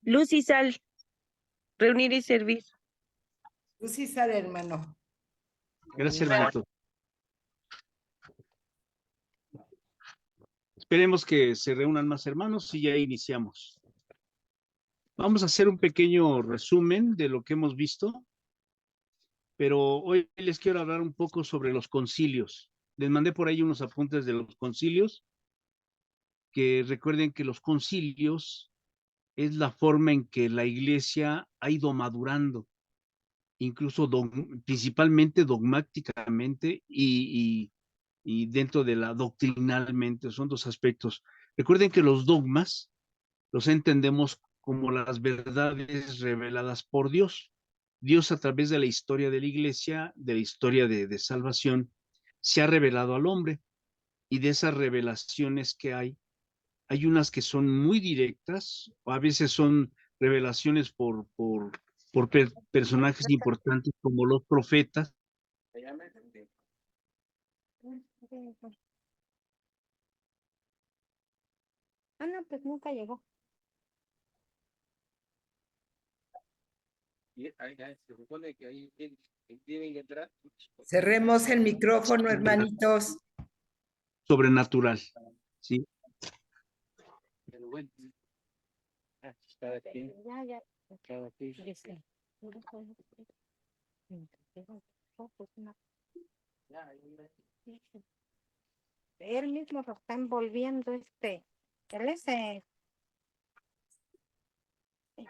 Luz y sal, reunir y servir. Luz y sal, hermano. Gracias, hermanito. Esperemos que se reúnan más hermanos y ya iniciamos. Vamos a hacer un pequeño resumen de lo que hemos visto, pero hoy les quiero hablar un poco sobre los concilios. Les mandé por ahí unos apuntes de los concilios, que recuerden que los concilios es la forma en que la iglesia ha ido madurando, incluso principalmente dogmáticamente y dentro de la doctrinalmente. Son dos aspectos. Recuerden que los dogmas los entendemos como las verdades reveladas por Dios. Dios, a través de la historia de la iglesia, de la historia de salvación, se ha revelado al hombre, y de esas revelaciones que hay unas que son muy directas, o a veces son revelaciones por personajes importantes como los profetas. Ah, no, pues nunca llegó. Se supone que ahí tienen que entrar. Cerremos el micrófono, hermanitos. Sobrenatural, ¿sí? Pero bueno, cada quien, Ya. cada quien. Él mismo lo está envolviendo él es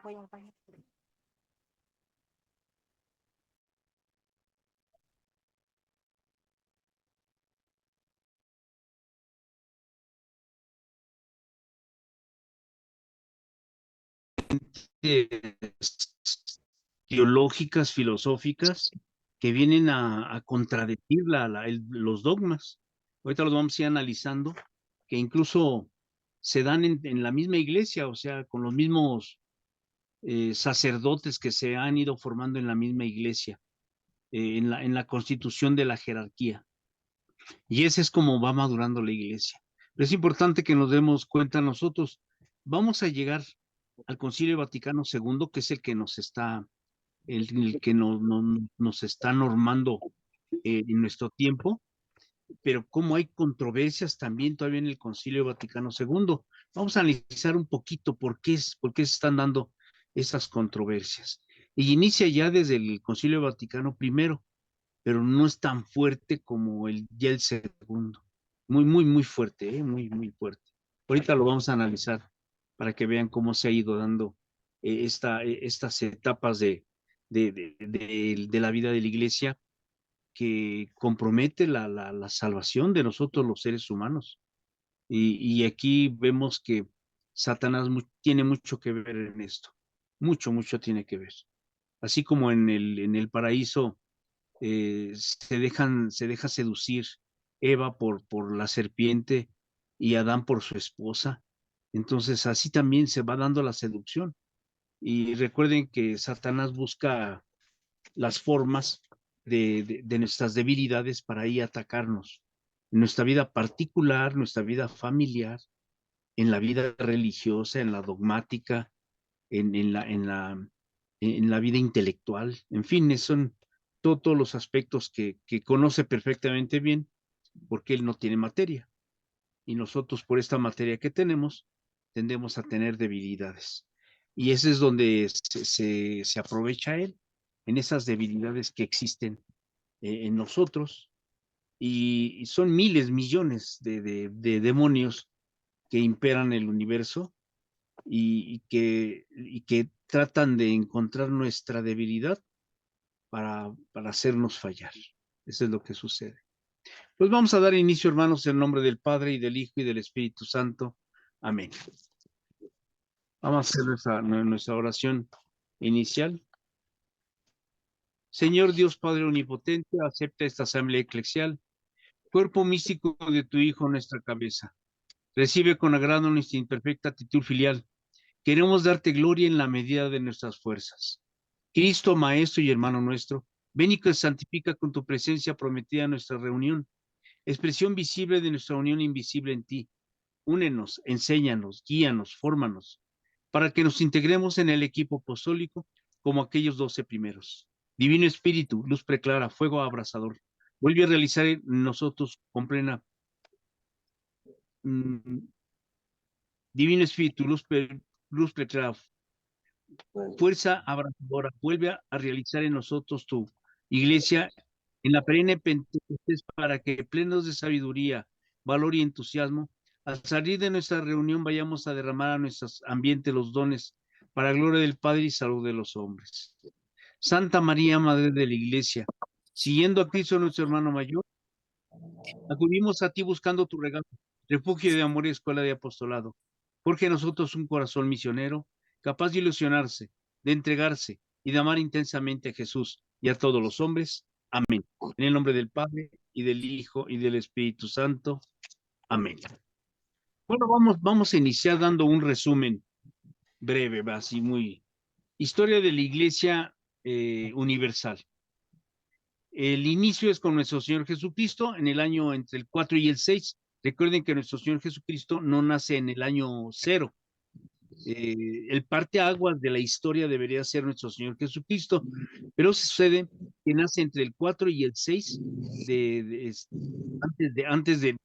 voy a bañar. Teológicas, filosóficas, que vienen a contradecir los dogmas. Ahorita los vamos a ir analizando, que incluso se dan en la misma iglesia, o sea, con los mismos sacerdotes que se han ido formando en la misma iglesia, en la constitución de la jerarquía. Y ese es como va madurando la iglesia. Pero es importante que nos demos cuenta nosotros. Vamos a llegar al Concilio Vaticano II, que es el que nos está nos está normando en nuestro tiempo, pero como hay controversias también todavía en el Concilio Vaticano II. Vamos a analizar un poquito por qué se están dando esas controversias. Y inicia ya desde el Concilio Vaticano I, pero no es tan fuerte como ya el segundo. Muy fuerte, muy fuerte. Ahorita lo vamos a analizar para que vean cómo se ha ido dando estas etapas de la vida de la iglesia, que compromete la salvación de nosotros los seres humanos. Y aquí vemos que Satanás tiene mucho que ver en esto. Mucho tiene que ver. Así como en el paraíso se deja seducir Eva por la serpiente y Adán por su esposa. Entonces así también se va dando la seducción. Y recuerden que Satanás busca las formas de nuestras debilidades para ahí atacarnos. En nuestra vida particular, nuestra vida familiar, en la vida religiosa, en la dogmática, en la vida intelectual, en fin, son todos los aspectos que conoce perfectamente bien, porque él no tiene materia. Y nosotros, por esta materia que tenemos, tendemos a tener debilidades. Y ese es donde se aprovecha él, en esas debilidades que existen en nosotros. Y son miles, millones de demonios que imperan el universo y que tratan de encontrar nuestra debilidad para hacernos fallar. Eso es lo que sucede. Pues vamos a dar inicio, hermanos, en nombre del Padre, y del Hijo, y del Espíritu Santo. Amén. Vamos a hacer nuestra oración inicial. Señor Dios Padre Omnipotente, acepta esta asamblea eclesial, cuerpo místico de tu Hijo, nuestra cabeza. Recibe con agrado nuestra imperfecta actitud filial. Queremos darte gloria en la medida de nuestras fuerzas. Cristo, Maestro y hermano nuestro, ven y que santifica con tu presencia prometida nuestra reunión, expresión visible de nuestra unión invisible en ti. Únenos, enséñanos, guíanos, fórmanos, para que nos integremos en el equipo apostólico como aquellos 12 primeros. Divino Espíritu, luz preclara, fuego abrasador, vuelve a realizar en nosotros con plena Divino Espíritu, luz preclara, fuerza abrasadora, vuelve a realizar en nosotros tu iglesia en la perenne Pentecostés para que plenos de sabiduría, valor y entusiasmo, al salir de nuestra reunión vayamos a derramar a nuestro ambiente los dones para gloria del Padre y salud de los hombres. Santa María, Madre de la Iglesia, siguiendo a Cristo nuestro hermano mayor, acudimos a ti buscando tu regalo, refugio de amor y escuela de apostolado. Forge en nosotros un corazón misionero, capaz de ilusionarse, de entregarse y de amar intensamente a Jesús y a todos los hombres. Amén. En el nombre del Padre, y del Hijo, y del Espíritu Santo. Amén. Bueno, vamos a iniciar dando un resumen breve, así muy... Historia de la Iglesia Universal. El inicio es con nuestro Señor Jesucristo en el año entre el 4 y el 6. Recuerden que nuestro Señor Jesucristo no nace en el año 0. El parteaguas de la historia debería ser nuestro Señor Jesucristo, pero sucede que nace entre el 4 y el 6, antes de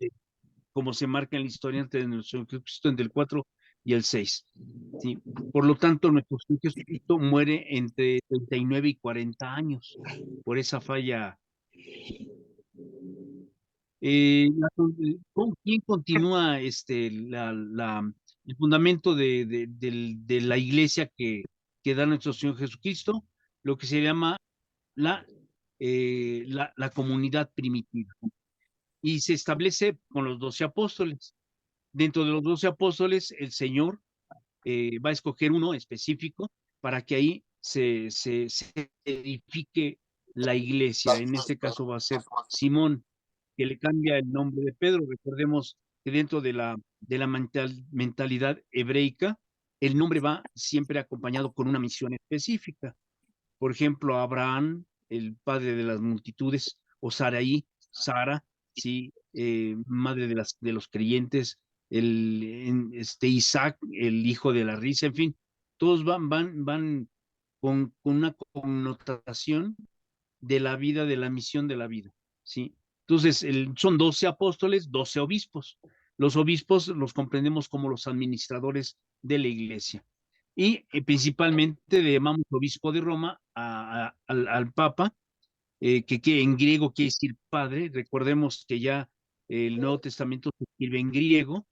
como se marca en la historia, antes de nuestro Señor Jesucristo, entre el 4 y el 6. ¿Sí? Por lo tanto, nuestro Señor Jesucristo muere entre 39 y 40 años por esa falla. ¿Con quién continúa el fundamento de la iglesia que da nuestro Señor Jesucristo? Lo que se llama la comunidad primitiva. Y se establece con los 12 apóstoles. Dentro de los 12 apóstoles, el Señor va a escoger uno específico para que ahí se edifique la iglesia. En este caso va a ser Simón, que le cambia el nombre de Pedro. Recordemos que dentro de la mentalidad hebreica, el nombre va siempre acompañado con una misión específica. Por ejemplo, Abraham, el padre de las multitudes, o Saraí, Sara, sí, madre de los creyentes, Isaac, el hijo de la risa, en fin, todos van con una connotación de la vida, de la misión de la vida, ¿sí? Entonces, son 12 apóstoles, 12 obispos. Los obispos los comprendemos como los administradores de la iglesia. Y principalmente le llamamos obispo de Roma al Papa, que en griego quiere decir padre. Recordemos que ya el Nuevo Testamento se escribe en griego,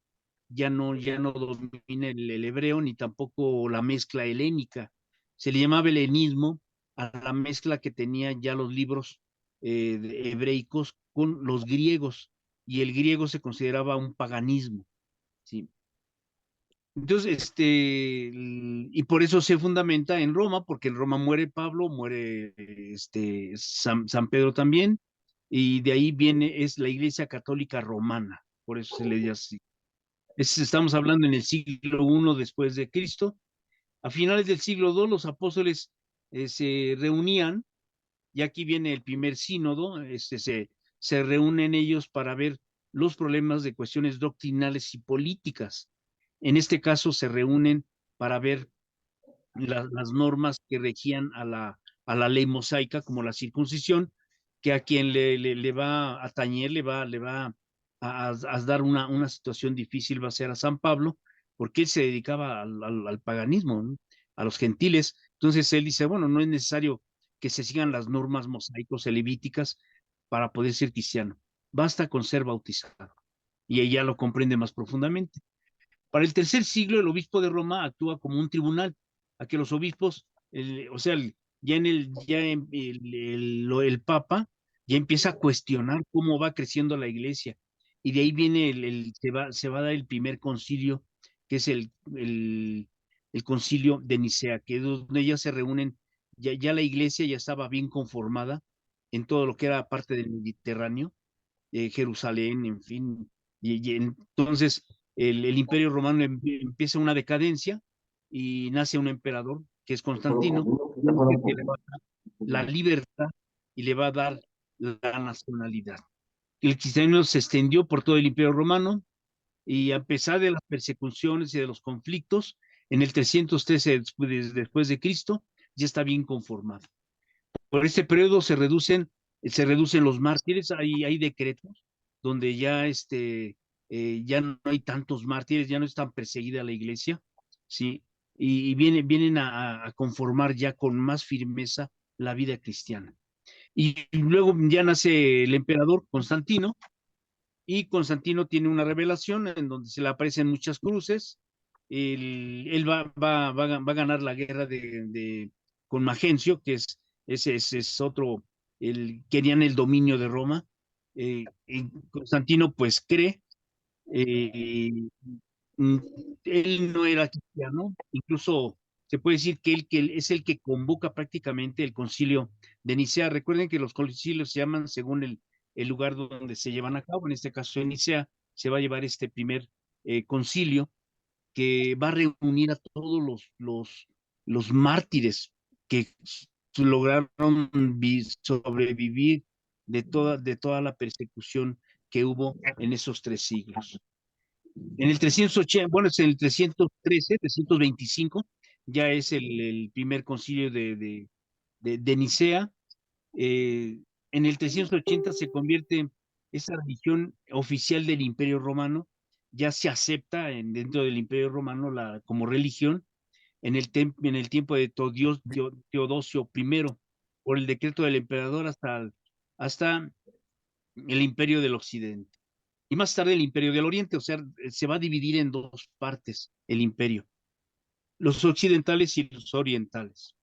ya no domina el hebreo ni tampoco la mezcla helénica. Se le llamaba helenismo a la mezcla que tenían ya los libros hebreicos con los griegos, y el griego se consideraba un paganismo, ¿sí? Entonces, y por eso se fundamenta en Roma, porque en Roma muere Pablo, muere San Pedro también, y de ahí es la Iglesia Católica Romana, por eso se le dice así. Estamos hablando en el siglo I después de Cristo. A finales del siglo II, los apóstoles se reunían, y aquí viene el primer sínodo, se reúnen ellos para ver los problemas de cuestiones doctrinales y políticas. En este caso se reúnen para ver las normas que regían a la ley mosaica, como la circuncisión, que a quien le va a tañer, le va a dar una situación difícil, va a ser a San Pablo, porque él se dedicaba al paganismo, ¿no? A los gentiles. Entonces él dice, bueno, no es necesario que se sigan las normas mosaicos levíticas para poder ser cristiano. Basta con ser bautizado. Y ella lo comprende más profundamente. Para el tercer siglo, el obispo de Roma actúa como un tribunal, a que los obispos, el Papa ya empieza a cuestionar cómo va creciendo la iglesia. Y de ahí viene se va a dar el primer concilio, que es el concilio de Nicea, que es donde ya se reúnen, ya la iglesia ya estaba bien conformada en todo lo que era parte del Mediterráneo, Jerusalén, en fin. Y entonces el Imperio Romano empieza una decadencia y nace un emperador, que es Constantino, que le va a dar la libertad y le va a dar la nacionalidad. El cristianismo se extendió por todo el Imperio Romano, y a pesar de las persecuciones y de los conflictos, En el 313 después de Cristo ya está bien conformado. Por este periodo se reducen los mártires, hay decretos donde ya, ya no hay tantos mártires, ya no es tan perseguida la iglesia, ¿sí? Y vienen a conformar ya con más firmeza la vida cristiana. Y luego ya nace el emperador Constantino, y Constantino tiene una revelación en donde se le aparecen muchas cruces. Él va a ganar la guerra con Magencio, que es otro, querían el dominio de Roma. Y Constantino pues cree, eh, mm, él no era cristiano, incluso se puede decir que él es el que convoca prácticamente el concilio de Nicea. Recuerden que los concilios se llaman según el lugar donde se llevan a cabo. En este caso en Nicea se va a llevar este primer concilio, que va a reunir a todos los mártires que lograron sobrevivir de toda la persecución que hubo en esos 3 siglos. En el 380, bueno, es en el 313, 325, ya es el primer concilio de Nicea. En el 380 se convierte esa religión oficial del Imperio Romano, ya se acepta dentro del Imperio Romano como religión en el tiempo de Teodosio I, por el decreto del emperador hasta el Imperio del Occidente. Y más tarde el Imperio del Oriente, o sea, se va a dividir en dos partes el imperio, los occidentales y los orientales.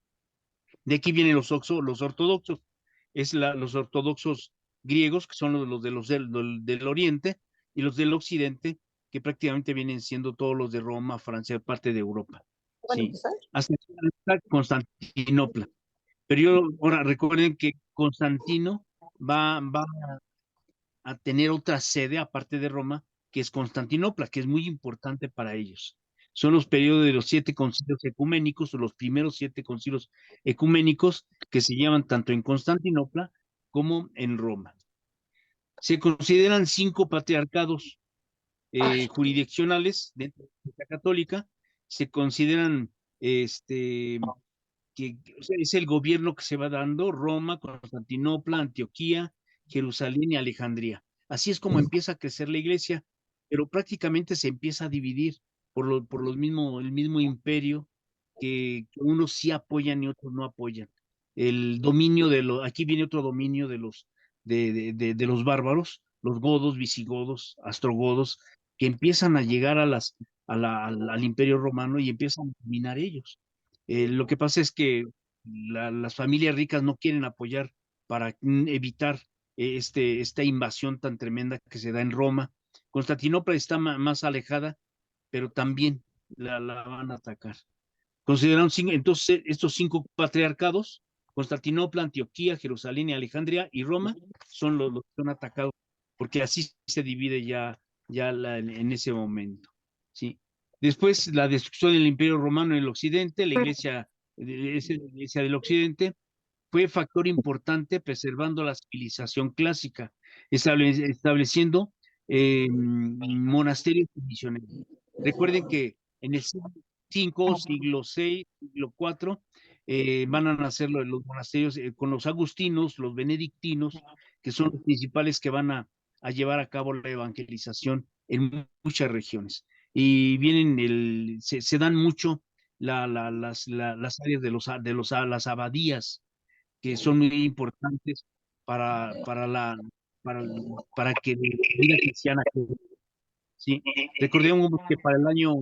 De aquí vienen los ortodoxos, los ortodoxos griegos, que son los del Oriente, y los del Occidente, que prácticamente vienen siendo todos los de Roma, Francia, parte de Europa. Sí, hasta Constantinopla. Pero ahora recuerden que Constantino va a tener otra sede aparte de Roma, que es Constantinopla, que es muy importante para ellos. Son los periodos de los 7 concilios ecuménicos, o los primeros 7 concilios ecuménicos, que se llevan tanto en Constantinopla como en Roma. Se consideran 5 patriarcados jurisdiccionales dentro de la católica. Se consideran que es el gobierno que se va dando: Roma, Constantinopla, Antioquía, Jerusalén y Alejandría. Así es como empieza a crecer la iglesia, pero prácticamente se empieza a dividir por el mismo imperio, que unos sí apoyan y otros no apoyan. El dominio aquí viene otro dominio de los bárbaros, los godos, visigodos, astrogodos, que empiezan a llegar al imperio romano y empiezan a dominar ellos. Lo que pasa es que las familias ricas no quieren apoyar para evitar esta invasión tan tremenda que se da en Roma. Constantinopla está más alejada, pero también la van a atacar. Consideraron entonces estos 5 patriarcados: Constantinopla, Antioquía, Jerusalén y Alejandría y Roma, son los que son atacados, porque así se divide ya en ese momento. ¿Sí? Después, la destrucción del Imperio Romano en el Occidente, la iglesia del Occidente fue factor importante preservando la civilización clásica, estableciendo monasterios y misioneros. Recuerden que en el siglo V, siglo VI, siglo IV, van a nacer los monasterios con los agustinos, los benedictinos, que son los principales que van a llevar a cabo la evangelización en muchas regiones. Y se dan mucho las áreas de las abadías, que son muy importantes para que la vida cristiana. Sí, recordemos que para el año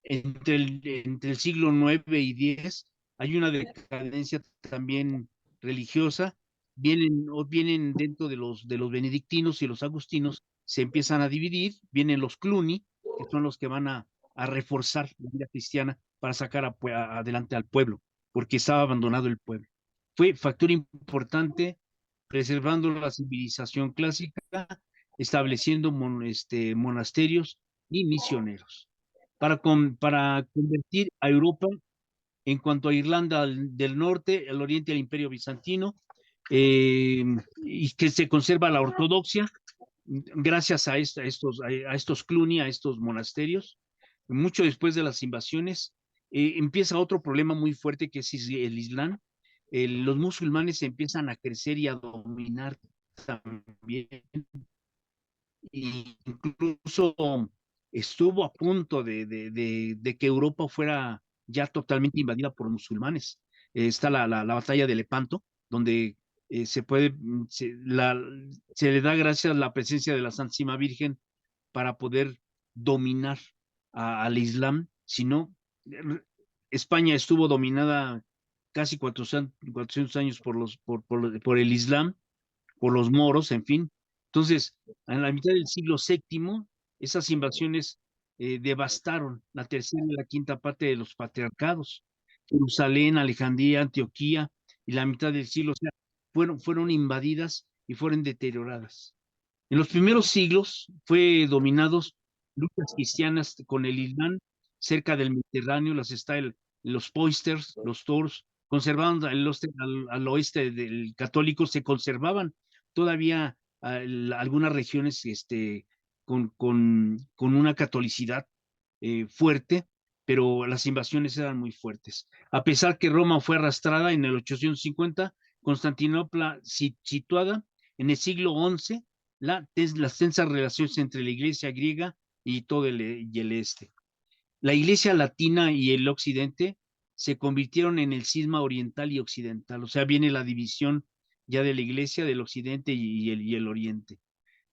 entre el siglo IX y X hay una decadencia también religiosa. Vienen dentro de los benedictinos y los agustinos, se empiezan a dividir. Vienen los Cluny, que son los que van a reforzar la vida cristiana para sacar adelante al pueblo, porque estaba abandonado el pueblo. Fue factor importante preservando la civilización clásica, estableciendo monasterios y misioneros. Para convertir a Europa, en cuanto a Irlanda del Norte, el Oriente, al Imperio Bizantino, y que se conserva la ortodoxia gracias a estos Cluny, a estos monasterios. Mucho después de las invasiones, empieza otro problema muy fuerte que es el Islam. Los musulmanes empiezan a crecer y a dominar también. Incluso estuvo a punto de que Europa fuera ya totalmente invadida por musulmanes. Está la batalla de Lepanto, donde se le da gracias a la presencia de la Santísima Virgen para poder dominar al Islam. Si no, España estuvo dominada casi 400 años por el Islam, por los moros, en fin. Entonces, en la mitad del siglo VII, esas invasiones devastaron la tercera y la quinta parte de los patriarcados. Jerusalén, Alejandría, Antioquía, y la mitad del siglo, o sea, fueron invadidas y fueron deterioradas. En los primeros siglos fue dominados luchas cristianas con el Islam cerca del Mediterráneo, los Poisters, los Tours, conservaban al oeste del católico, se conservaban todavía algunas regiones con una catolicidad fuerte, pero las invasiones eran muy fuertes. A pesar que Roma fue arrastrada en el 850, Constantinopla, situada en el siglo XI, las tensas relaciones entre la iglesia griega y todo el este. La iglesia latina y el occidente se convirtieron en el cisma oriental y occidental, o sea, viene la división ya de la iglesia del occidente y el oriente.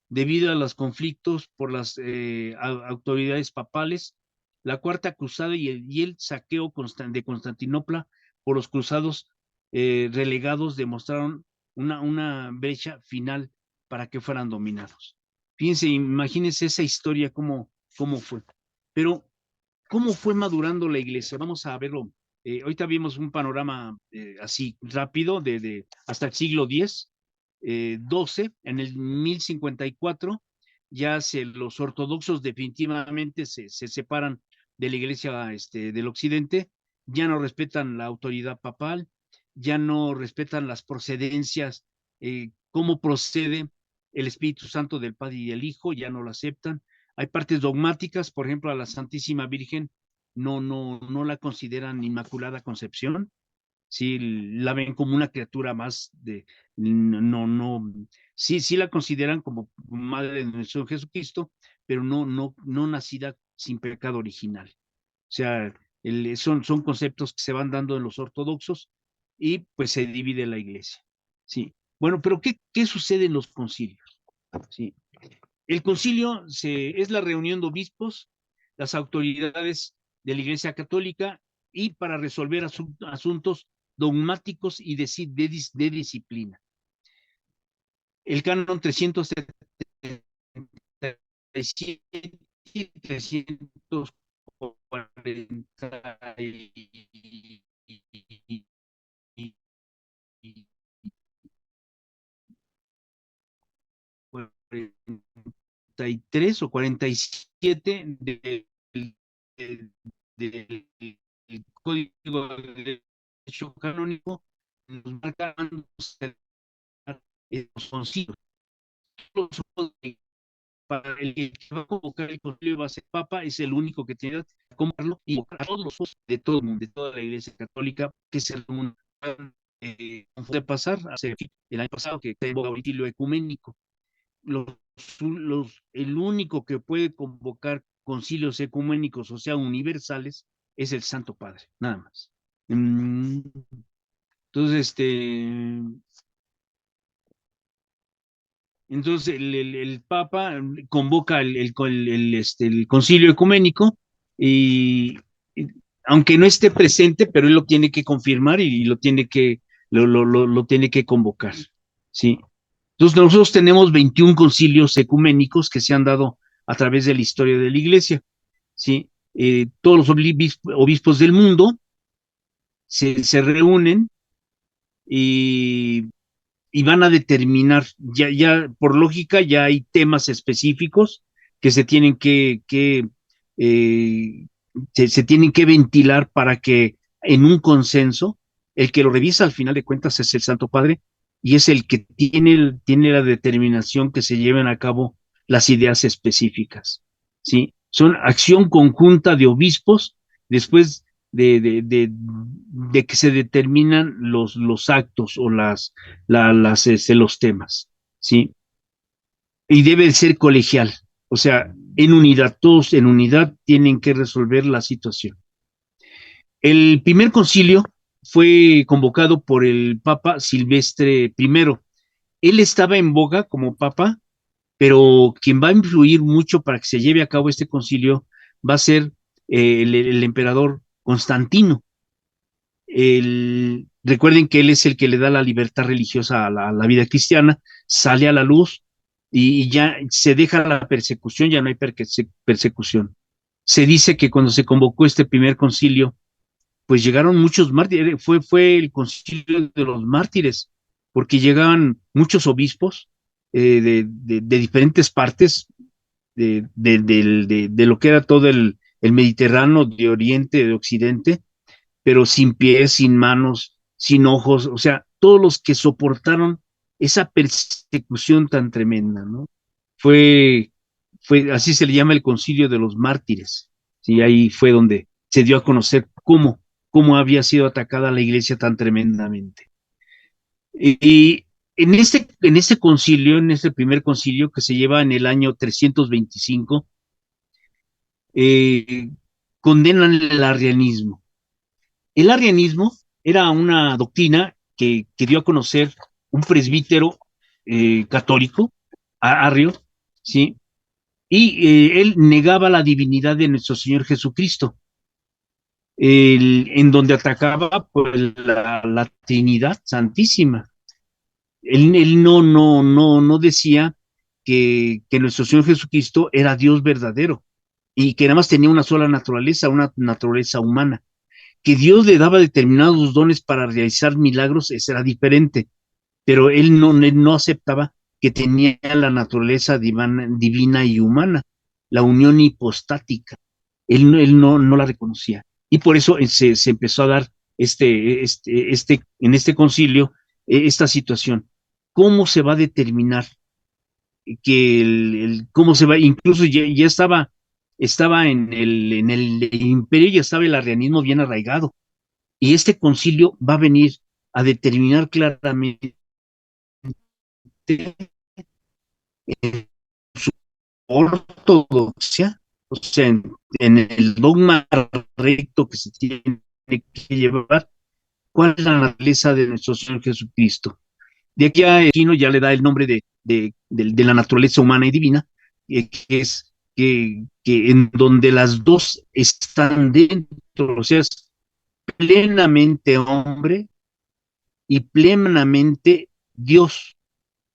Debido a los conflictos por las autoridades papales, la Cuarta Cruzada y el saqueo de Constantinopla por los cruzados relegados demostraron una brecha final para que fueran dominados. Fíjense, imagínense esa historia, cómo fue. Pero, ¿cómo fue madurando la iglesia? Vamos a verlo. Ahorita vimos un panorama así rápido hasta el siglo X, XII, en el 1054, ya los ortodoxos definitivamente se separan de la iglesia del occidente, ya no respetan la autoridad papal, ya no respetan las procedencias, cómo procede el Espíritu Santo del Padre y del Hijo, ya no lo aceptan. Hay partes dogmáticas, por ejemplo, a la Santísima Virgen no la consideran Inmaculada Concepción, sí la ven como una criatura más sí la consideran como madre de nuestro Jesucristo, pero no nacida sin pecado original. O sea, son conceptos que se van dando en los ortodoxos y pues se divide la iglesia. Sí. Bueno, pero ¿qué sucede en los concilios? Sí. El concilio es la reunión de obispos, las autoridades de la Iglesia Católica, y para resolver asuntos dogmáticos y de disciplina. El canon 377 y 343 o 47 del Código de Derecho Canónico nos marcan los concilios. Para el que va a convocar el concilio va a ser Papa, es el único que tiene que convocarlo, y a todos los de todo el mundo, de toda la Iglesia Católica, que se reúnan. De pasar hace el año pasado que se invocó el concilio ecuménico. El único que puede convocar concilios ecuménicos, o sea, universales, es el Santo Padre, nada más. Entonces, el Papa convoca el concilio ecuménico y aunque no esté presente, pero él lo tiene que confirmar y lo tiene que convocar, ¿sí? Entonces nosotros tenemos 21 concilios ecuménicos que se han dado a través de la historia de la iglesia, ¿sí? Todos los obispos del mundo se reúnen y van a determinar, ya por lógica, ya hay temas específicos que se tienen se tienen que ventilar para que en un consenso, el que lo revisa al final de cuentas es el Santo Padre, y es el que tiene la determinación que se lleven a cabo las ideas específicas, ¿sí? Son acción conjunta de obispos, después de que se determinan los actos o los temas, ¿sí? Y debe ser colegial, o sea, en unidad, todos en unidad tienen que resolver la situación. El primer concilio fue convocado por el Papa Silvestre I. Él estaba en boga como papa, pero quien va a influir mucho para que se lleve a cabo este concilio va a ser el emperador Constantino. Recuerden que él es el que le da la libertad religiosa a la vida cristiana, sale a la luz y ya se deja la persecución, ya no hay persecución. Se dice que cuando se convocó este primer concilio, pues llegaron muchos mártires, fue el concilio de los mártires, porque llegaban muchos obispos de diferentes partes de lo que era todo el Mediterráneo, de Oriente, de Occidente, pero sin pies, sin manos, sin ojos, o sea, todos los que soportaron esa persecución tan tremenda, ¿no? Fue, así se le llama el concilio de los mártires, ¿sí? Ahí fue donde se dio a conocer cómo había sido atacada la iglesia tan tremendamente. Y en este concilio, en este primer concilio que se lleva en el año 325, condenan el arrianismo. El arrianismo era una doctrina que dio a conocer un presbítero católico, arrio, ¿sí? Y él negaba la divinidad de nuestro Señor Jesucristo, en donde atacaba pues, la Trinidad Santísima. Él no decía que nuestro Señor Jesucristo era Dios verdadero y que nada más tenía una sola naturaleza, una naturaleza humana. Que Dios le daba determinados dones para realizar milagros, eso era diferente, pero él no aceptaba que tenía la naturaleza divina y humana, la unión hipostática. Él no la reconocía. Y por eso se empezó a dar en este concilio esta situación. ¿Cómo se va a determinar cómo se va? Incluso ya estaba en el imperio, ya estaba el arrianismo bien arraigado. Y este concilio va a venir a determinar claramente su ortodoxia, o sea, en el dogma recto que se tiene que llevar, cuál es la naturaleza de nuestro Señor Jesucristo. De aquí a Aquino ya le da el nombre de la naturaleza humana y divina, que es que en donde las dos están dentro, o sea, es plenamente hombre y plenamente Dios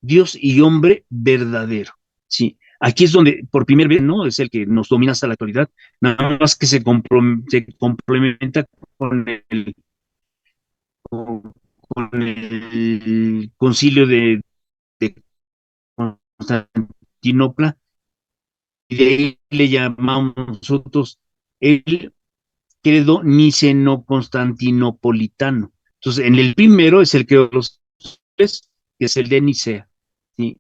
y hombre verdadero. Sí, aquí es donde por primera vez, ¿no? Es el que nos domina hasta la actualidad, nada más que se complementa con con el concilio de Constantinopla, y de ahí le llamamos nosotros el credo niceno-constantinopolitano. Entonces, en el primero es el credo de los tres, que es el de Nicea. ¿Sí?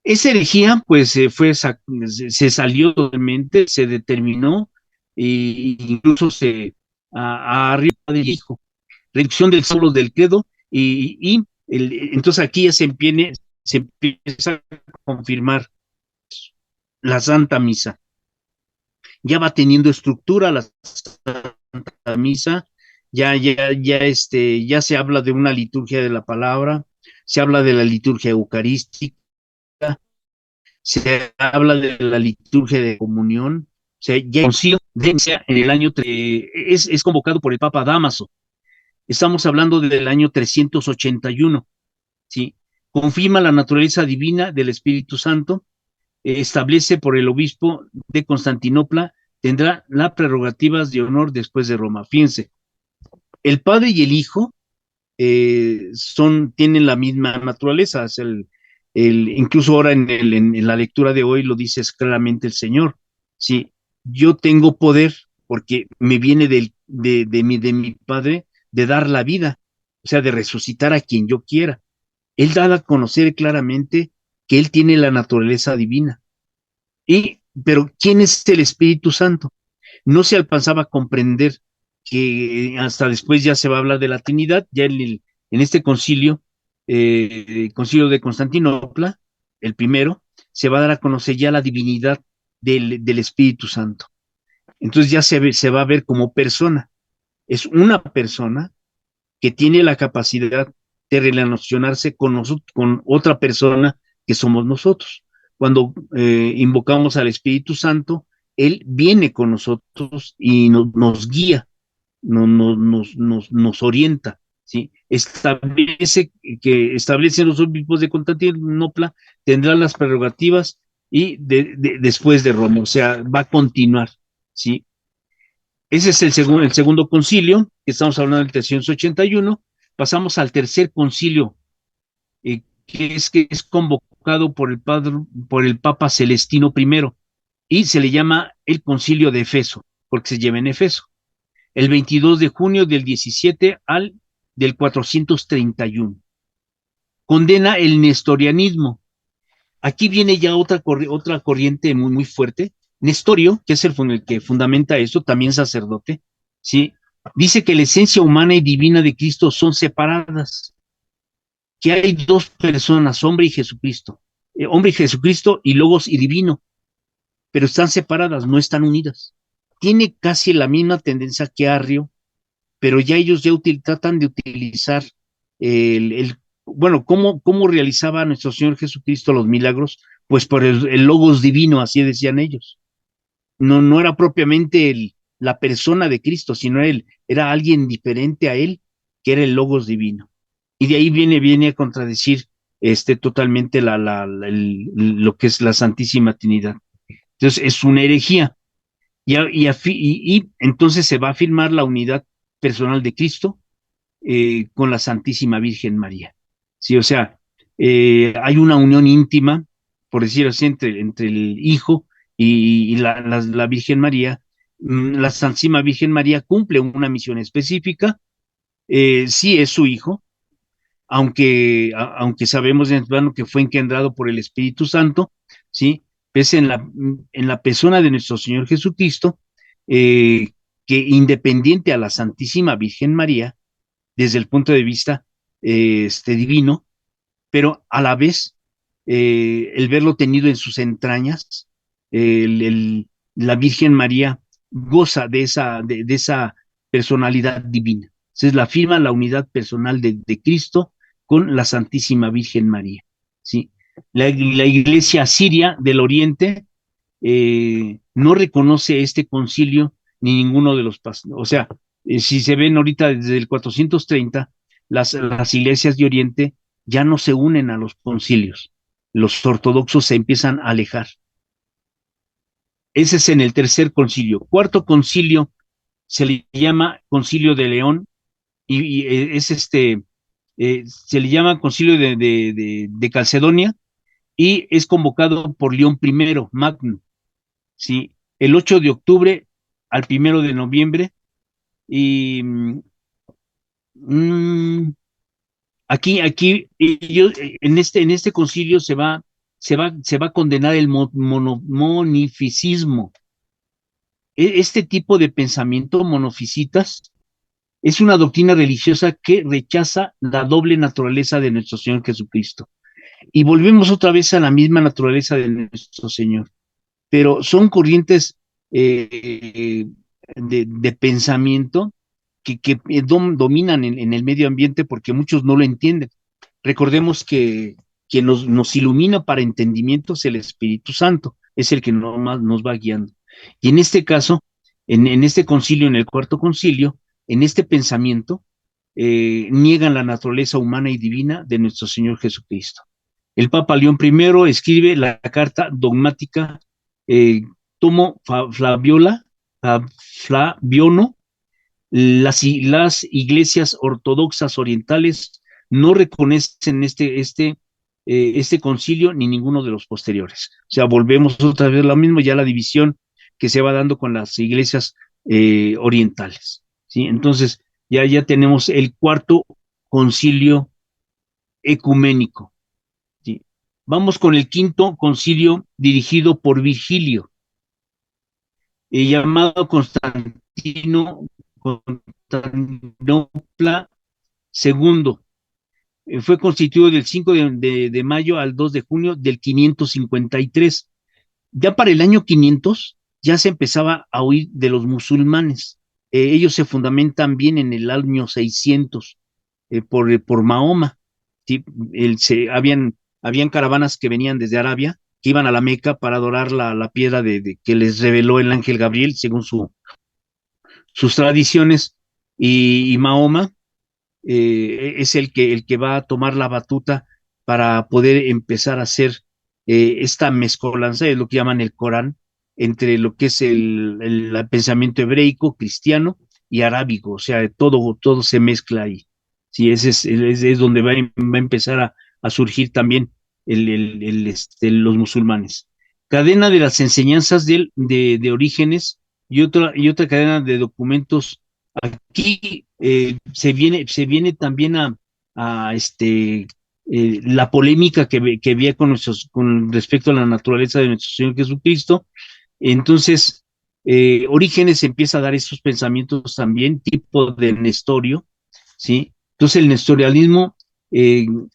Esa herejía, pues, se salió totalmente, se determinó, e incluso arriba del hijo, reducción del solo del credo, entonces aquí ya se empieza a confirmar la Santa Misa. Ya va teniendo estructura la Santa Misa, ya se habla de una liturgia de la palabra, se habla de la liturgia eucarística, se habla de la liturgia de comunión, o sea, ya el concilio en el año es convocado por el Papa Dámaso. Estamos hablando del año 381, ¿sí? Confirma la naturaleza divina del Espíritu Santo, establece por el obispo de Constantinopla, tendrá las prerrogativas de honor después de Roma. Fíjense, el Padre y el Hijo tienen la misma naturaleza, es incluso ahora en la lectura de hoy lo dice claramente el Señor, ¿sí? Yo tengo poder porque me viene de mi Padre de dar la vida, o sea, de resucitar a quien yo quiera. Él da a conocer claramente que Él tiene la naturaleza divina. Pero ¿quién es el Espíritu Santo? No se alcanzaba a comprender que hasta después ya se va a hablar de la Trinidad, ya en este concilio, concilio de Constantinopla, el primero, se va a dar a conocer ya la divinidad del Espíritu Santo. Entonces ya se va a ver como persona. Es una persona que tiene la capacidad de relacionarse con nosotros, con otra persona que somos nosotros. Cuando invocamos al Espíritu Santo, Él viene con nosotros y nos guía, nos orienta, ¿sí? Establece los obispos de Constantinopla, tendrá las prerrogativas y después de Roma, o sea, va a continuar, ¿sí? Ese es el segundo concilio, que estamos hablando del 381. Pasamos al tercer concilio, que es convocado por el Papa Celestino I, y se le llama el Concilio de Efeso, porque se lleva en Efeso, el 22 de junio del 17 al del 431. Condena el nestorianismo. Aquí viene ya otra corriente muy, muy fuerte. Nestorio, que es el que fundamenta esto, también sacerdote, ¿sí? Dice que la esencia humana y divina de Cristo son separadas, que hay dos personas, hombre y Jesucristo, y Logos y divino, pero están separadas, no están unidas. Tiene casi la misma tendencia que Arrio, pero ya ellos ya tratan de utilizar bueno, ¿cómo realizaba nuestro Señor Jesucristo los milagros? Pues por el Logos divino, así decían ellos. No era propiamente la persona de Cristo, sino era alguien diferente a él, que era el Logos divino. Y de ahí viene a contradecir totalmente lo que es la Santísima Trinidad. Entonces es una herejía. Y entonces se va a afirmar la unidad personal de Cristo con la Santísima Virgen María. Sí, o sea, hay una unión íntima, por decirlo así, entre el Hijo y la Virgen María. La Santísima Virgen María cumple una misión específica, sí es su Hijo, aunque sabemos de antemano que fue engendrado por el Espíritu Santo, ¿sí? Pese en la persona de nuestro Señor Jesucristo, que independiente a la Santísima Virgen María, desde el punto de vista divino, pero a la vez el verlo tenido en sus entrañas, la Virgen María goza de esa personalidad divina. Entonces la afirma la unidad personal de Cristo con la Santísima Virgen María. ¿Sí? La Iglesia Siria del Oriente no reconoce este concilio ni ninguno de los o sea, si se ven ahorita desde el 430, las iglesias de Oriente ya no se unen a los concilios. Los ortodoxos se empiezan a alejar. Ese es en el tercer concilio. Cuarto concilio se le llama Concilio de León y es se le llama Concilio de Calcedonia y es convocado por León I, Magno, ¿sí? El 8 de octubre al 1 de noviembre y aquí ellos, en este concilio se va a condenar el monofisismo. Este tipo de pensamiento, monofisitas, es una doctrina religiosa que rechaza la doble naturaleza de nuestro Señor Jesucristo. Y volvemos otra vez a la misma naturaleza de nuestro Señor. Pero son corrientes de pensamiento que dominan en el medio ambiente porque muchos no lo entienden. Recordemos que quien nos ilumina para entendimiento es el Espíritu Santo, es el que nos va guiando. Y en este caso, en este concilio, en el cuarto concilio, en este pensamiento, niegan la naturaleza humana y divina de nuestro Señor Jesucristo. El Papa León I escribe la carta dogmática Tomo Flaviono. Las iglesias ortodoxas orientales no reconocen este concilio ni ninguno de los posteriores. O sea, volvemos otra vez a lo mismo, ya la división que se va dando con las iglesias orientales. ¿Sí? Entonces, ya tenemos el cuarto concilio ecuménico. ¿Sí? Vamos con el quinto concilio dirigido por Virgilio, llamado Constantino Constantinopla II. Fue constituido del 5 de mayo al 2 de junio del 553. Ya para el año 500 ya se empezaba a oír de los musulmanes. Ellos se fundamentan bien en el año 600 por Mahoma. ¿Sí? Habían caravanas que venían desde Arabia, que iban a la Meca para adorar la piedra que les reveló el ángel Gabriel, según sus tradiciones, y Mahoma es el que va a tomar la batuta para poder empezar a hacer esta mezcolanza, es lo que llaman el Corán, entre lo que es el pensamiento hebreico, cristiano y arábigo, o sea, todo se mezcla ahí. Sí, ese es donde va a empezar a surgir también los musulmanes. Cadena de las enseñanzas de Orígenes y otra cadena de documentos. Aquí se viene también la polémica que había con respecto a la naturaleza de nuestro Señor Jesucristo. Entonces, Orígenes empieza a dar esos pensamientos también, tipo de Nestorio, ¿sí? Entonces, el nestorianismo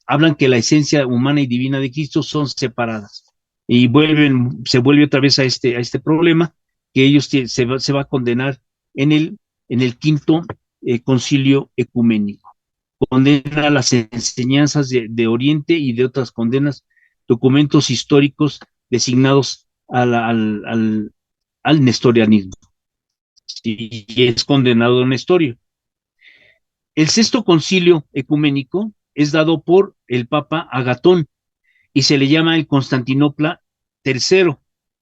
hablan que la esencia humana y divina de Cristo son separadas y se vuelve otra vez a este problema que ellos se va a condenar en el quinto concilio ecuménico. Condena las enseñanzas de Oriente y de otras condenas, documentos históricos designados al nestorianismo. Y es condenado Nestorio. El sexto concilio ecuménico es dado por el Papa Agatón y se le llama el Constantinopla III.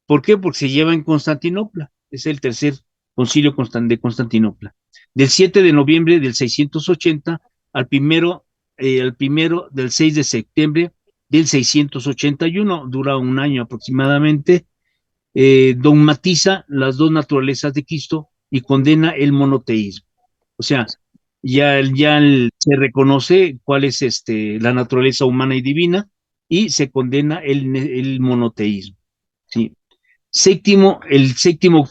¿Por qué? Porque se lleva en Constantinopla. Es el tercer concilio de Constantinopla. Del 7 de noviembre del 680 al primero del 6 de septiembre del 681, dura un año aproximadamente, dogmatiza las dos naturalezas de Cristo y condena el monoteísmo. O sea, se reconoce cuál es la naturaleza humana y divina y se condena el monoteísmo. ¿Sí? El séptimo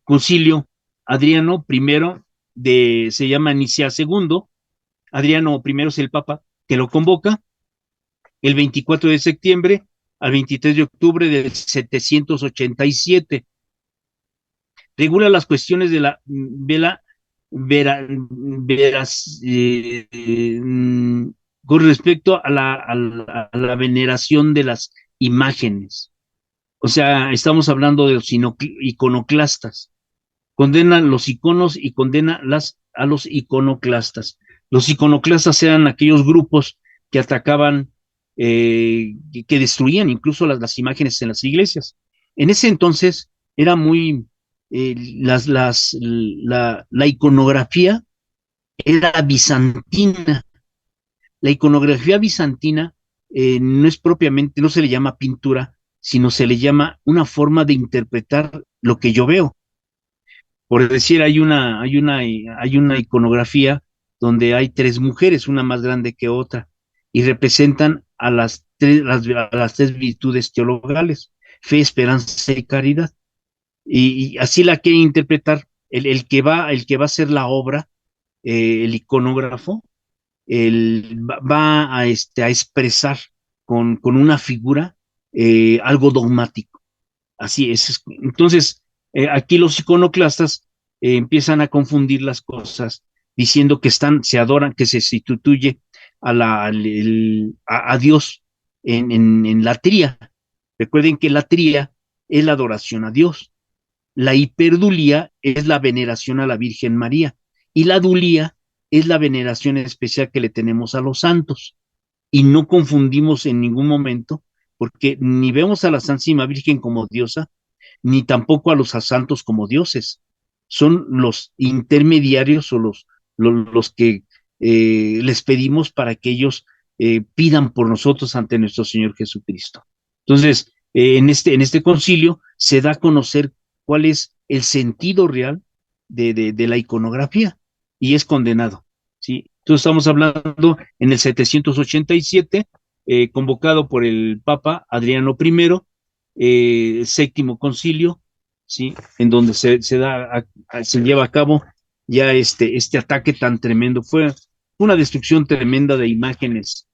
concilio Adriano I se llama Nicea II. Adriano I es el Papa que lo convoca el 24 de septiembre al 23 de octubre del 787. Regula las cuestiones de la con respecto a la veneración de las imágenes. O sea, estamos hablando de los iconoclastas. Condena los iconos y condena a los iconoclastas. Los iconoclastas eran aquellos grupos que atacaban, que destruían incluso las imágenes en las iglesias. En ese entonces era muy, la iconografía era bizantina. La iconografía bizantina no es propiamente, no se le llama pintura, sino se le llama una forma de interpretar lo que yo veo. Por decir, hay una iconografía donde hay tres mujeres, una más grande que otra, y representan a las tres virtudes teologales: fe, esperanza y caridad. Y así la quiere interpretar el que va a hacer la obra, el iconógrafo, va a expresar con una figura algo dogmático. Así es. Entonces, aquí los iconoclastas empiezan a confundir las cosas, diciendo que se adoran, que se sustituye a Dios en la tría. Recuerden que la tría es la adoración a Dios. La hiperdulía es la veneración a la Virgen María y la dulía es la veneración especial que le tenemos a los santos. Y no confundimos en ningún momento, porque ni vemos a la Santísima Virgen como diosa, ni tampoco a los santos como dioses. Son los intermediarios o los que les pedimos para que ellos pidan por nosotros ante nuestro Señor Jesucristo. Entonces, en este concilio se da a conocer cuál es el sentido real de la iconografía y es condenado, ¿sí? Entonces estamos hablando en el 787, convocado por el Papa Adriano I, séptimo concilio, ¿sí? En donde se lleva a cabo ya este ataque tan tremendo. Fue una destrucción tremenda de imágenes,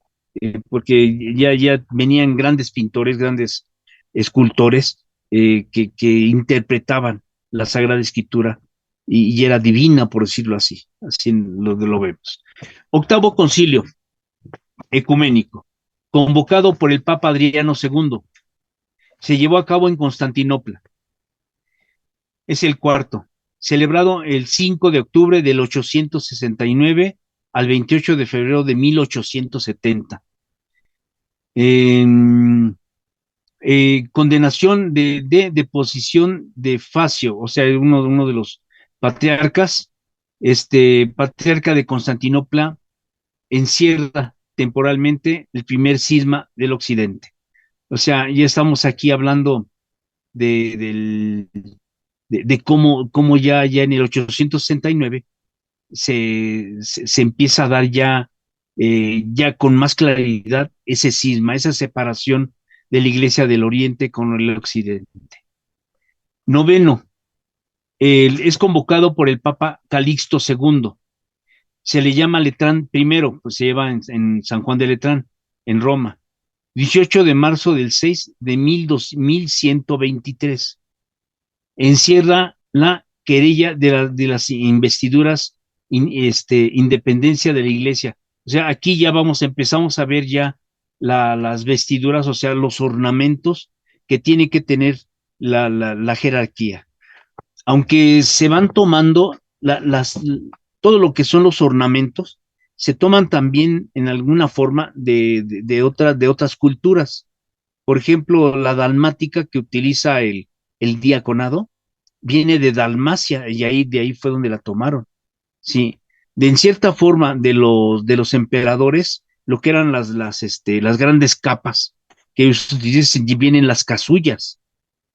porque ya venían grandes pintores, grandes escultores que interpretaban la Sagrada Escritura y era divina, por decirlo así. Así lo vemos. Octavo concilio ecuménico, convocado por el Papa Adriano II. Se llevó a cabo en Constantinopla. Es el cuarto, celebrado el 5 de octubre del 869 al 28 de febrero de 1870. Condenación de deposición de Facio, o sea, uno de los patriarcas, patriarca de Constantinopla, encierra temporalmente el primer cisma del occidente. O sea, ya estamos aquí hablando de cómo ya en el 869 se empieza a dar ya con más claridad ese cisma, esa separación de la iglesia del oriente con el occidente. Noveno, es convocado por el Papa Calixto II. Se le llama Letrán primero, pues se lleva en San Juan de Letrán, en Roma. 18 de marzo del 6 de 1123. Encierra la querella de las investiduras, independencia de la iglesia. O sea, aquí ya empezamos a ver ya las vestiduras, o sea, los ornamentos que tiene que tener la jerarquía. Aunque se van tomando todo lo que son los ornamentos, se toman también en alguna forma de otras culturas. Por ejemplo, la dalmática que utiliza el diaconado viene de Dalmacia y de ahí fue donde la tomaron. Sí, en cierta forma de los emperadores, lo que eran las grandes capas que ellos utilizan, vienen las casullas.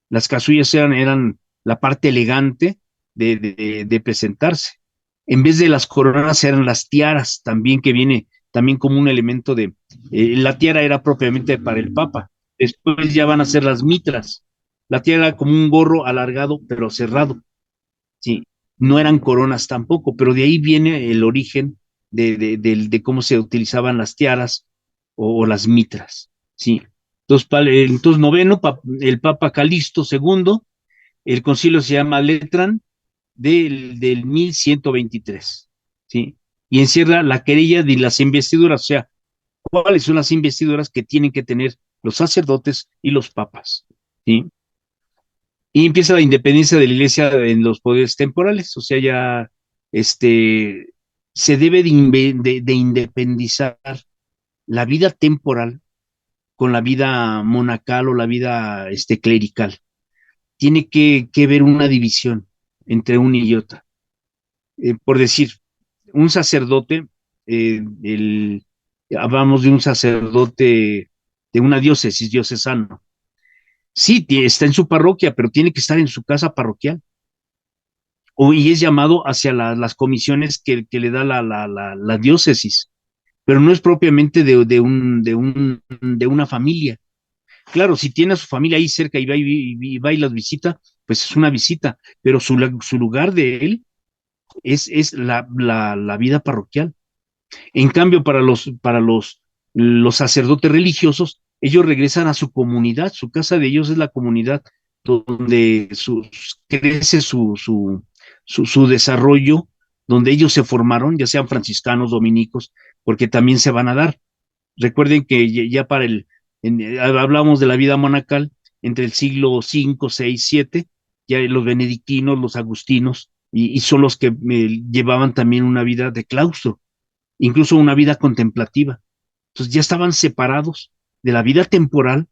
Las casullas eran la parte elegante de presentarse. En vez de las coronas eran las tiaras, también que viene también como un elemento la tiara era propiamente para el papa. Después ya van a ser las mitras. La tiara era como un gorro alargado pero cerrado. Sí, no eran coronas tampoco, pero de ahí viene el origen de cómo se utilizaban las tiaras o las mitras. Sí. Entonces noveno, el Papa Calixto II, el concilio se llama Letrán del 1123, ¿sí? Y encierra la querella de las investiduras, o sea, cuáles son las investiduras que tienen que tener los sacerdotes y los papas, ¿sí? Y empieza la independencia de la iglesia en los poderes temporales, o sea, ya se debe de independizar la vida temporal con la vida monacal o la vida clerical. Tiene que haber una división entre una y otra. Por decir, un sacerdote, hablamos de un sacerdote de una diócesis, diocesano. Sí, está en su parroquia, pero tiene que estar en su casa parroquial. Y es llamado hacia las comisiones que le da la diócesis, pero no es propiamente de una familia. Claro, si tiene a su familia ahí cerca y va y las visita, pues es una visita, pero su lugar de él es la vida parroquial. En cambio, los sacerdotes religiosos, ellos regresan a su comunidad, su casa de ellos es la comunidad donde crece su desarrollo, donde ellos se formaron, ya sean franciscanos, dominicos, porque también se van a dar. Recuerden que ya hablamos de la vida monacal entre el siglo V, VI, VII, ya los benedictinos, los agustinos, y son los que llevaban también una vida de claustro, incluso una vida contemplativa. Entonces ya estaban separados de la vida temporal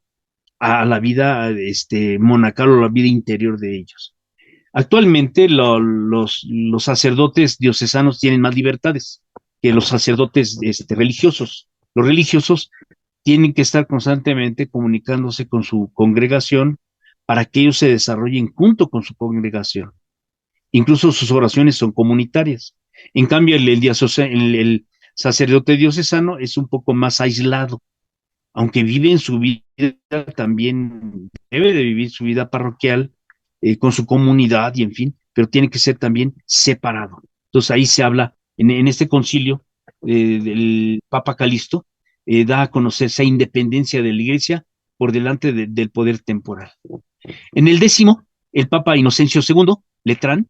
a la vida monacal o la vida interior de ellos. Actualmente los sacerdotes diocesanos tienen más libertades que los sacerdotes religiosos. Los religiosos tienen que estar constantemente comunicándose con su congregación para que ellos se desarrollen junto con su congregación. Incluso sus oraciones son comunitarias. En cambio, el sacerdote diocesano es un poco más aislado, aunque vive en su vida, también debe de vivir su vida parroquial, con su comunidad y en fin, pero tiene que ser también separado. Entonces ahí se habla, en este concilio del Papa Calixto, da a conocer esa independencia de la Iglesia por delante del poder temporal. En el 10º, el Papa Inocencio II, Letrán,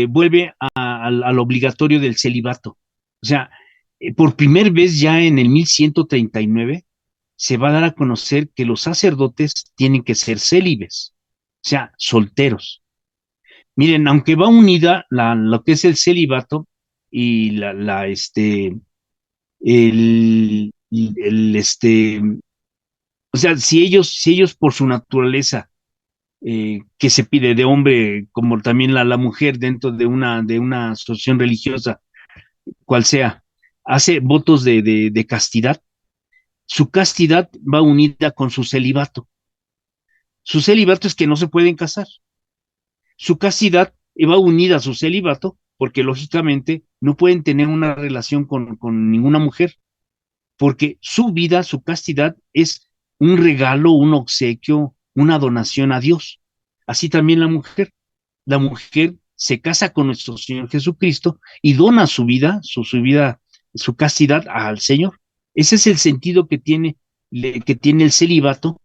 vuelve al obligatorio del celibato. O sea, por primera vez ya en el 1139 se va a dar a conocer que los sacerdotes tienen que ser célibes, o sea, solteros. Miren, aunque va unida lo que es el celibato y o sea, si ellos por su naturaleza que se pide de hombre, como también la mujer dentro de una asociación religiosa, cual sea, hace votos de castidad, su castidad va unida con su celibato. Su celibato es que no se pueden casar. Su castidad va unida a su celibato porque lógicamente no pueden tener una relación con ninguna mujer, porque su vida, su castidad es un regalo, un obsequio, una donación a Dios. Así también la mujer se casa con nuestro Señor Jesucristo y dona su vida, su castidad al Señor. Ese es el sentido que tiene el celibato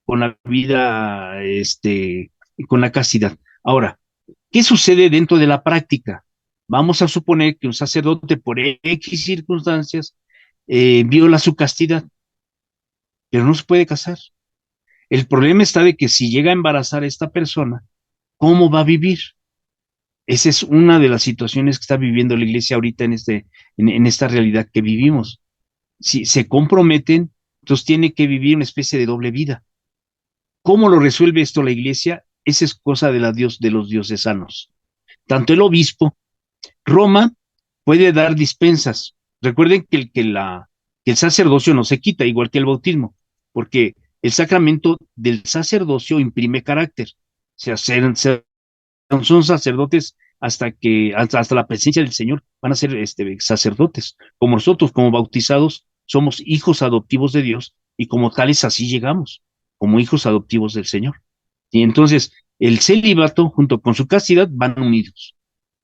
con la vida, con la castidad. Ahora, ¿qué sucede dentro de la práctica? Vamos a suponer que un sacerdote por X circunstancias viola su castidad, pero no se puede casar. El problema está de que si llega a embarazar a esta persona, ¿cómo va a vivir? Esa es una de las situaciones que está viviendo la iglesia ahorita en esta realidad que vivimos. Si se comprometen, entonces tiene que vivir una especie de doble vida. ¿Cómo lo resuelve esto la iglesia? Esa es cosa de los diocesanos. Tanto el obispo, Roma puede dar dispensas. Recuerden que el sacerdocio no se quita, igual que el bautismo, porque el sacramento del sacerdocio imprime carácter. O sea, son sacerdotes hasta la presencia del Señor van a ser sacerdotes. Como nosotros, como bautizados, somos hijos adoptivos de Dios y como tales así llegamos, como hijos adoptivos del Señor. Y entonces el celibato junto con su castidad van unidos,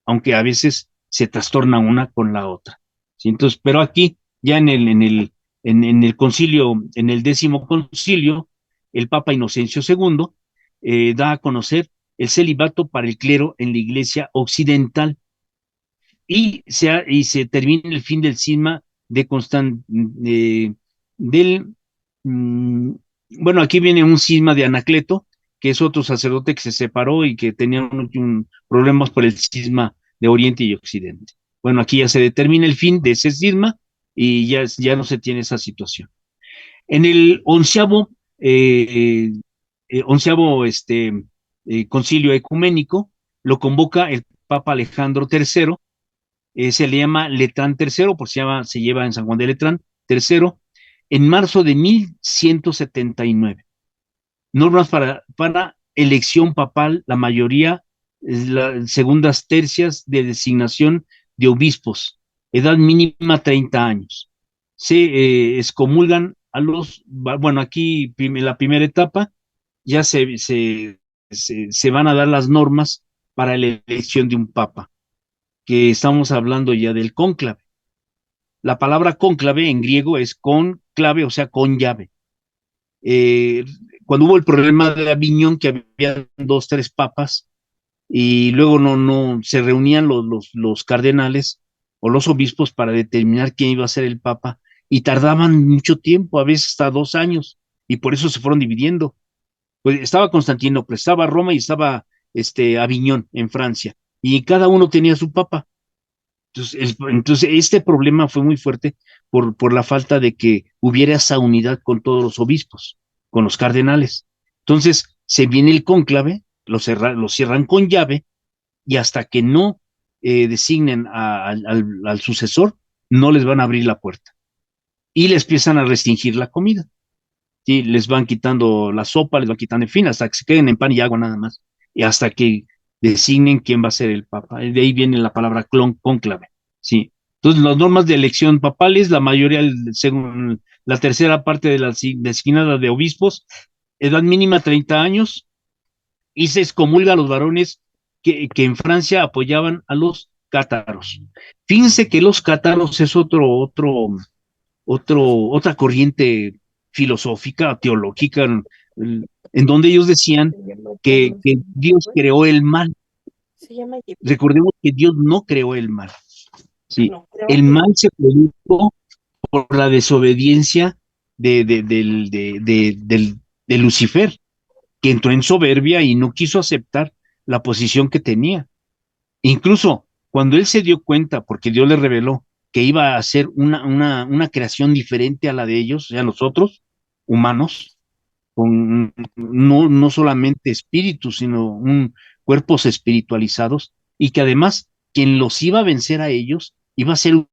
aunque a veces se trastorna una con la otra. ¿Sí? Entonces, pero aquí ya en el concilio, en el 10º concilio, el Papa Inocencio II da a conocer el celibato para el clero en la iglesia occidental y se termina el fin del cisma de bueno, aquí viene un cisma de Anacleto, que es otro sacerdote que se separó y que tenía problemas por el cisma de Oriente y Occidente. Bueno, aquí ya se determina el fin de ese cisma y ya no se tiene esa situación. En el onceavo concilio ecuménico lo convoca el Papa Alejandro III, se le llama Letrán III, se lleva en San Juan de Letrán III, en marzo de 1179. Normas para elección papal, la mayoría, las segundas tercias de designación de obispos, edad mínima 30 años. Se excomulgan bueno, aquí la primera etapa, ya se van a dar las normas para la elección de un papa, que estamos hablando ya del cónclave. La palabra cónclave en griego es con clave, o sea, con llave. Cuando hubo el problema de Aviñón, que había 2, 3 papas, y luego no se reunían los cardenales o los obispos para determinar quién iba a ser el papa, y tardaban mucho tiempo, a veces hasta 2 años, y por eso se fueron dividiendo. Pues estaba Constantinopla, estaba Roma y estaba Aviñón en Francia, y cada uno tenía su papa. Entonces este problema fue muy fuerte por la falta de que hubiera esa unidad con todos los obispos, con los cardenales. Entonces se viene el cónclave, lo cierran con llave, y hasta que no designen al sucesor, no les van a abrir la puerta. Y les empiezan a restringir la comida. ¿Sí? Les van quitando la sopa, les van quitando, en fin, hasta que se queden en pan y agua nada más. Y hasta que designen quién va a ser el papa. De ahí viene la palabra cónclave. ¿Sí? Entonces, las normas de elección papales, la mayoría, según la tercera parte de la designada de obispos, edad mínima 30 años, y se excomulga a los varones que en Francia apoyaban a los cátaros. Fíjense que los cátaros es otra corriente filosófica, teológica, en donde ellos decían que Dios creó el mal. Se llama Recordemos que Dios no creó el mal. Sí, no, creo el que- mal se produjo por la desobediencia de Lucifer, que entró en soberbia y no quiso aceptar la posición que tenía. Incluso cuando él se dio cuenta, porque Dios le reveló que iba a hacer una creación diferente a la de ellos, o sea, nosotros, humanos, con no solamente espíritus, sino cuerpos espiritualizados, y que además quien los iba a vencer a ellos iba a ser